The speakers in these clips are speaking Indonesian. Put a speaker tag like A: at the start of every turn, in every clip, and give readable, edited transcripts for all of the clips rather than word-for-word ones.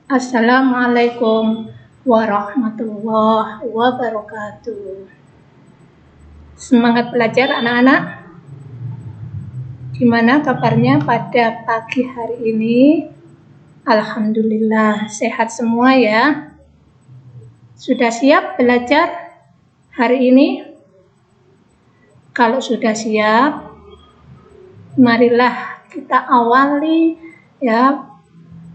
A: Assalamualaikum warahmatullahi wabarakatuh. Semangat belajar anak-anak. Gimana kabarnya pada pagi hari ini? Alhamdulillah sehat semua ya. Sudah siap belajar hari ini? Kalau sudah siap, marilah kita awali ya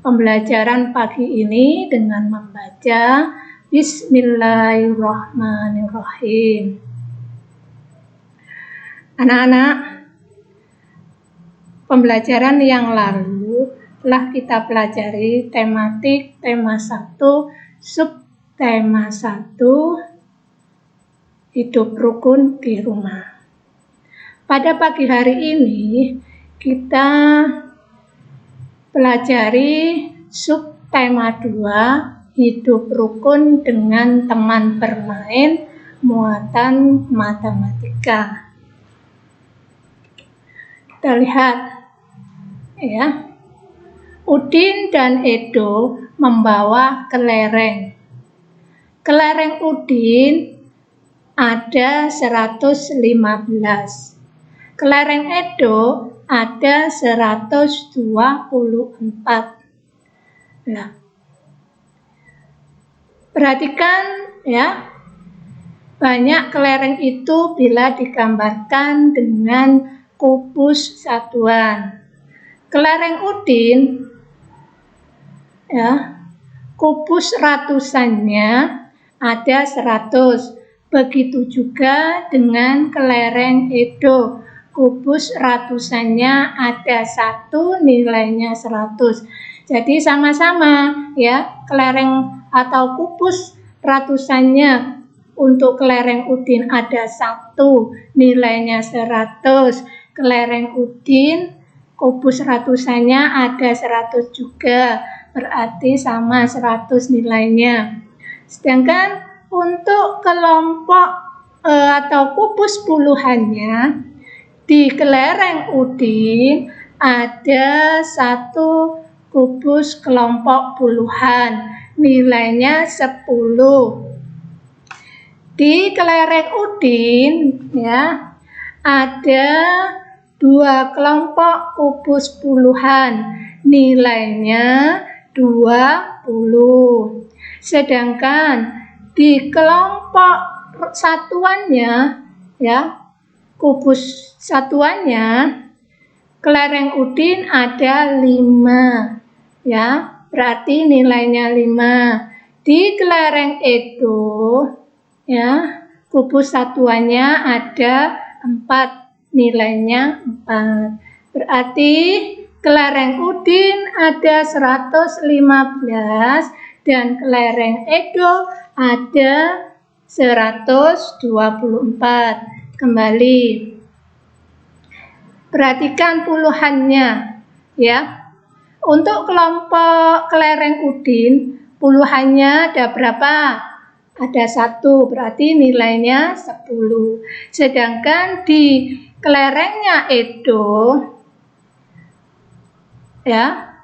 A: pembelajaran pagi ini dengan membaca Bismillahirrahmanirrahim. Anak-anak, pembelajaran yang lalu telah kita pelajari tematik tema 1, subtema 1, hidup rukun di rumah. Pada pagi hari ini kita pelajari subtema 2, hidup rukun dengan teman bermain, muatan matematika. Kita lihat ya. Udin dan Edo membawa kelereng. Kelereng Udin ada 115. Kelereng Edo ada 124. Nah, perhatikan ya, banyak kelereng itu bila digambarkan dengan kubus satuan. Kelereng Udin ya, kubus ratusannya ada 100. Begitu juga dengan kelereng Edo. Kubus ratusannya ada 1, nilainya 100. Jadi sama-sama ya, kelereng atau kubus ratusannya untuk kelereng Udin ada 1, nilainya 100. Kelereng Udin kubus ratusannya ada 100 juga, berarti sama 100 nilainya. Sedangkan untuk kelompok atau kubus puluhannya, di kelereng Udin ada 1 kubus kelompok puluhan, nilainya 10. Di kelereng Udin ya, ada 2 kelompok kubus puluhan, nilainya 20. Sedangkan di kelompok satuannya ya, kubus satuannya, kelereng Udin ada 5 ya, berarti nilainya 5. Di kelereng Edo ya, kubus satuannya ada 4, nilainya 4. Berarti kelereng Udin ada 115 dan kelereng Edo ada 124. Kembali, perhatikan puluhannya ya. Untuk kelompok kelereng Udin, puluhannya ada berapa? Ada 1, berarti nilainya 10. Sedangkan di kelerengnya Edo ya,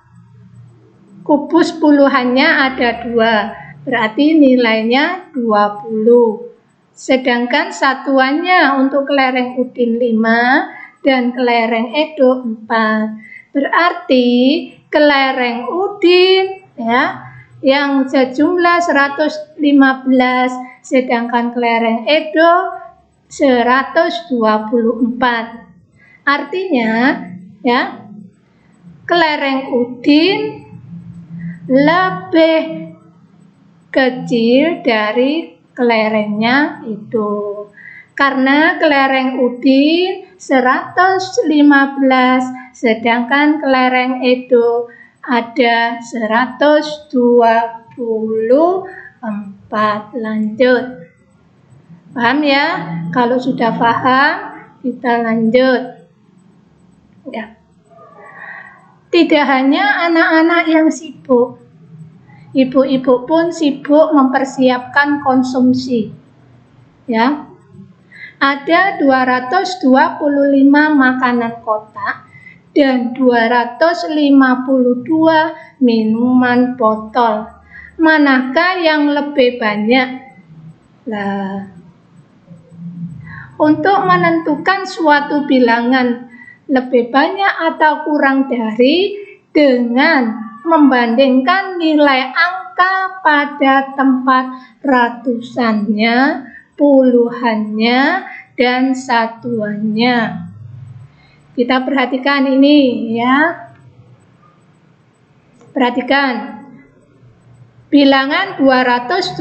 A: kubus puluhannya ada 2, berarti nilainya 20. Sedangkan satuannya untuk kelereng Udin 5 dan kelereng Edo 4. Berarti kelereng Udin ya, yang sejumlah 115, sedangkan kelereng Edo 124. Artinya ya, kelereng Udin lebih kecil dari kelerengnya itu. Karena kelereng Udin 115, sedangkan kelereng Edo ada 124. Lanjut. Paham ya? Kalau sudah paham, kita lanjut. Ya. Tidak hanya anak-anak yang sibuk, ibu-ibu pun sibuk mempersiapkan konsumsi. Ya. Ada 225 makanan kotak dan 252 minuman botol. Manakah yang lebih banyak? Nah, untuk menentukan suatu bilangan lebih banyak atau kurang dari dengan membandingkan nilai angka pada tempat ratusannya, puluhannya, dan satuannya. Kita perhatikan ini ya. Perhatikan. Bilangan 225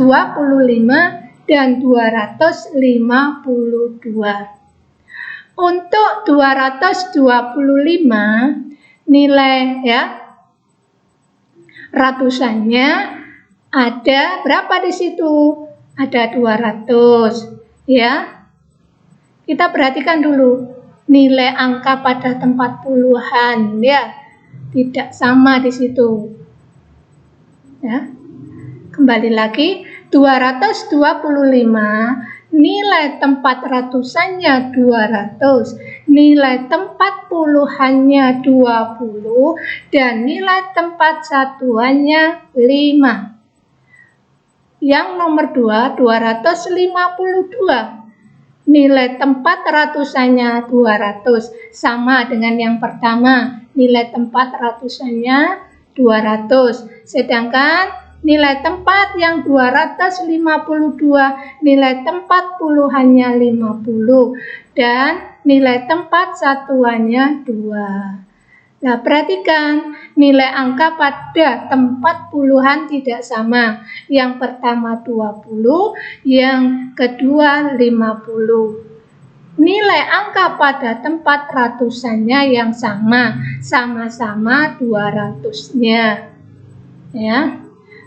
A: dan 252. Untuk 225 nilai ya ratusannya ada berapa di situ? Ada 200 ya. Kita perhatikan dulu nilai angka pada tempat puluhan ya. Tidak sama di situ. Ya. Kembali lagi 225 nilai tempat ratusannya 200, nilai tempat puluhannya 20, dan nilai tempat satuannya 5. Yang nomor 2, 252. Nilai tempat ratusannya 200, sama dengan yang pertama, nilai tempat ratusannya 200. Sedangkan nilai tempat yang 252, nilai tempat puluhannya 50, dan nilai tempat satuannya 2. Nah, perhatikan nilai angka pada tempat puluhan tidak sama. Yang pertama 20, yang kedua 50. Nilai angka pada tempat ratusannya yang sama-sama 200-nya. Ya.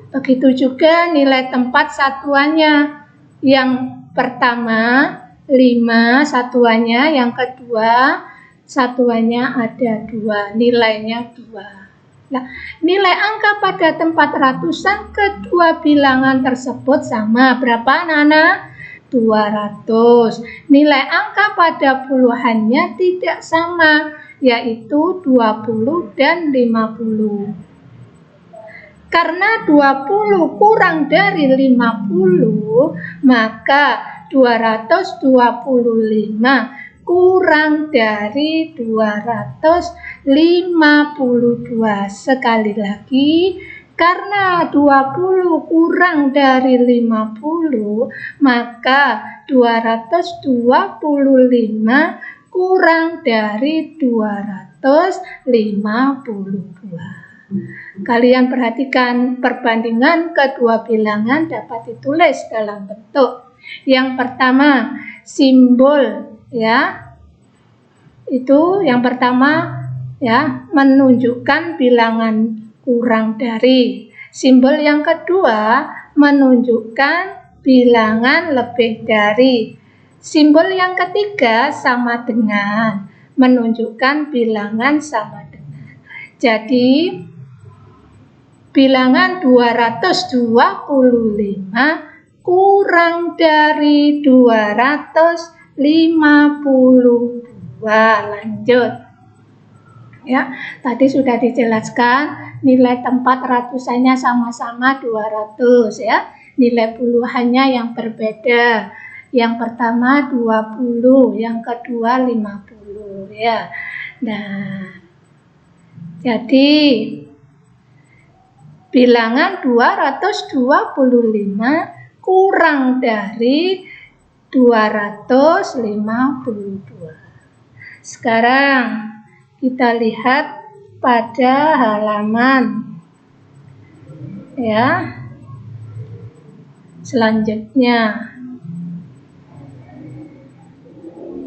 A: Begitu juga nilai tempat satuannya. Yang pertama 5 satuannya, yang kedua satuannya ada 2, nilainya 2. Nah, nilai angka pada tempat ratusan kedua bilangan tersebut sama. Berapa, Nana? 200. Nilai angka pada puluhannya tidak sama, yaitu 20 dan 50. Karena 20 kurang dari 50, maka 225 kurang dari 252. Sekali lagi, karena 20 kurang dari 50, maka 225 kurang dari 252. Kalian perhatikan perbandingan kedua bilangan dapat ditulis dalam bentuk. Yang pertama, simbol ya. Itu yang pertama ya, menunjukkan bilangan kurang dari. Simbol yang kedua menunjukkan bilangan lebih dari. Simbol yang ketiga sama dengan, menunjukkan bilangan sama dengan. Jadi bilangan 225 kurang dari 252. Lanjut. Ya, tadi sudah dijelaskan nilai tempat ratusannya sama-sama 200 ya. Nilai puluhannya yang berbeda. Yang pertama 20, yang kedua 50 ya. Nah, jadi bilangan 225 kurang dari 252. Sekarang kita lihat pada halaman ya. Selanjutnya,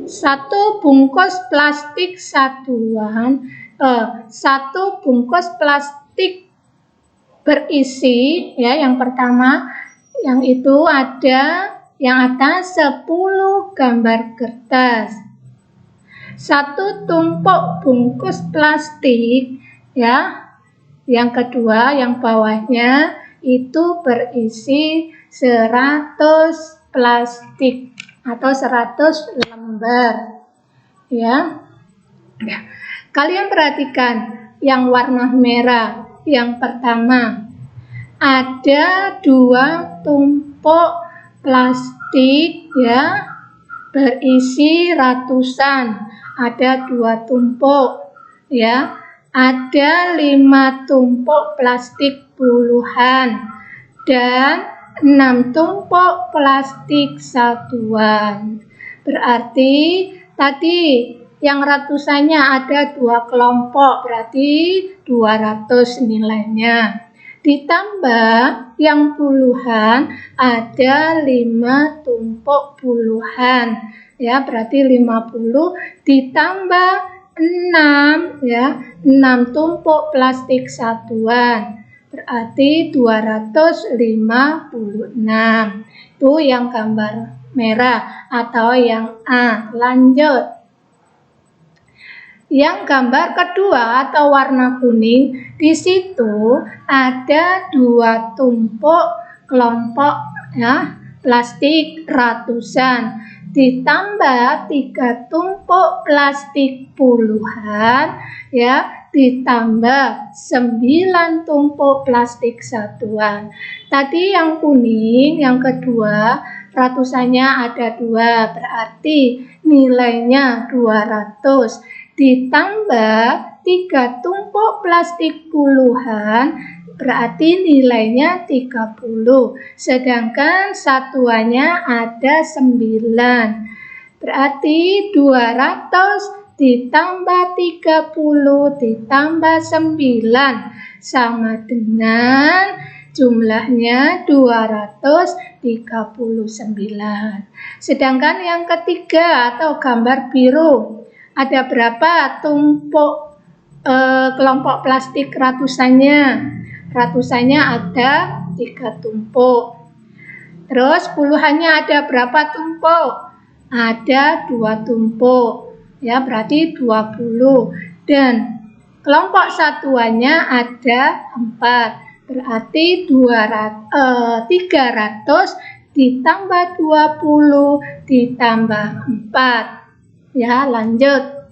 A: 1 bungkus plastik satuan, 1 bungkus plastik berisi ya, yang pertama yang itu ada yang atas 10 gambar kertas. 1 tumpuk bungkus plastik ya. Yang kedua yang bawahnya itu berisi 100 plastik atau 100 lembar ya. Kalian perhatikan yang warna merah. Yang pertama, ada 2 tumpuk plastik ya, berisi ratusan. Ada 2 tumpuk ya. Ada 5 tumpuk plastik puluhan dan 6 tumpuk plastik satuan. Berarti tadi yang ratusannya ada 2 kelompok, berarti 200 nilainya. Ditambah yang puluhan ada 5 tumpuk puluhan. Ya, berarti 50 ditambah 6 ya, 6 tumpuk plastik satuan. Berarti 256. Itu yang gambar merah atau yang A. Lanjut. Yang gambar kedua atau warna kuning, di situ ada 2 tumpuk kelompok ya, plastik ratusan ditambah 3 tumpuk plastik puluhan ya, ditambah 9 tumpuk plastik satuan. Tadi yang kuning, yang kedua, ratusannya ada 2, berarti nilainya 200. Ditambah 3 tumpuk plastik puluhan, berarti nilainya 30. Sedangkan satuannya ada 9. Berarti 200 ditambah 30 ditambah 9 sama dengan jumlahnya 239. Sedangkan yang ketiga atau gambar biru, ada berapa tumpuk kelompok plastik ratusannya? Ratusannya ada 3 tumpuk. Terus puluhannya ada berapa tumpuk? Ada 2 tumpuk. Ya, berarti 20. Dan kelompok satuannya ada 4. Berarti 300 ditambah 20 ditambah 4. Ya, lanjut.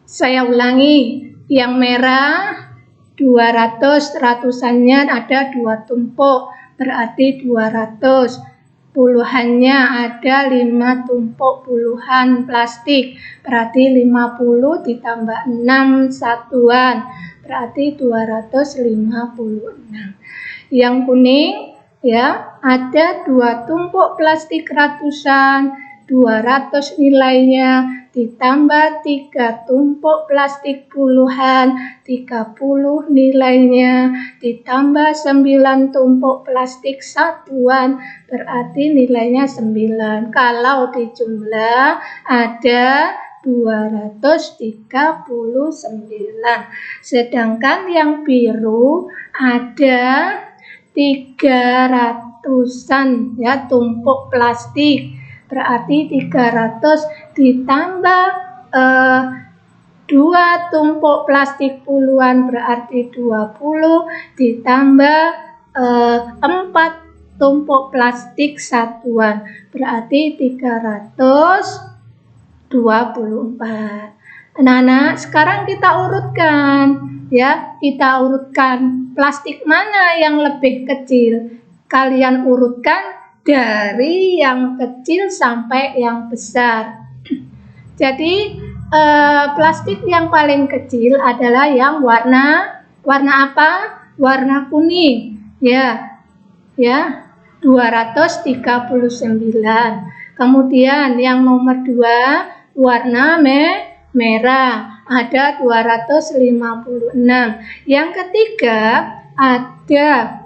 A: Saya ulangi, yang merah 200 ratusannya ada 2 tumpuk, berarti 200. Puluhannya ada 5 tumpuk puluhan plastik, berarti 50 ditambah 6 satuan, berarti 256. Yang kuning ya, ada 2 tumpuk plastik ratusan, 200 nilainya, ditambah 3 tumpuk plastik puluhan, 30 nilainya, ditambah 9 tumpuk plastik satuan, berarti nilainya 9. Kalau dijumlah ada 239. Sedangkan yang biru ada 300-an ya, tumpuk plastik. Berarti 300 ditambah 2 tumpuk plastik puluhan, berarti 20, ditambah 4 tumpuk plastik satuan, berarti 324. Anak-anak, sekarang kita urutkan ya, kita urutkan plastik mana yang lebih kecil. Kalian urutkan dari yang kecil sampai yang besar. Jadi plastik yang paling kecil adalah yang warna apa? Warna kuning. Ya. 239. Kemudian yang nomor 2 warna merah, ada 256. Yang ketiga ada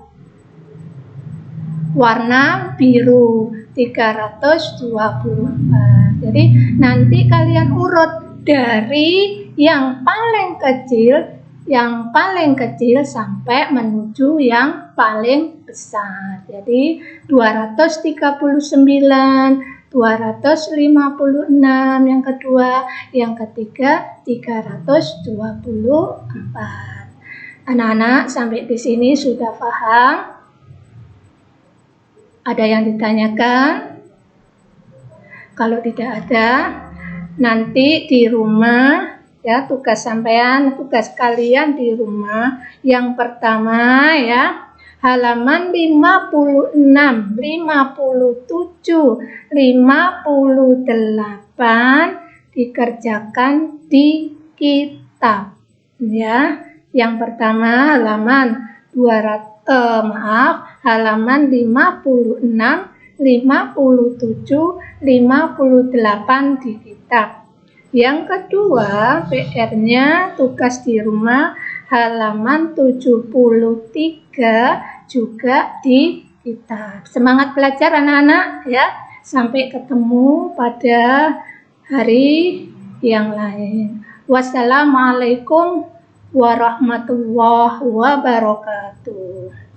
A: warna biru 324. Jadi nanti kalian urut dari yang paling kecil sampai menuju yang paling besar. Jadi 239, 256 yang kedua, yang ketiga 324. Anak-anak sampai di sini sudah paham? Ada yang ditanyakan? Kalau tidak ada, nanti di rumah ya, tugas sampean, tugas kalian di rumah yang pertama ya, halaman 56, 57, 58 dikerjakan di kitab ya. Yang pertama halaman halaman 56, 57, 58 di kitab. Yang kedua, PR-nya tugas di rumah halaman 73 juga di kitab. Semangat belajar anak-anak ya. Sampai ketemu pada hari yang lain. Wassalamualaikum warahmatullahi wabarakatuh.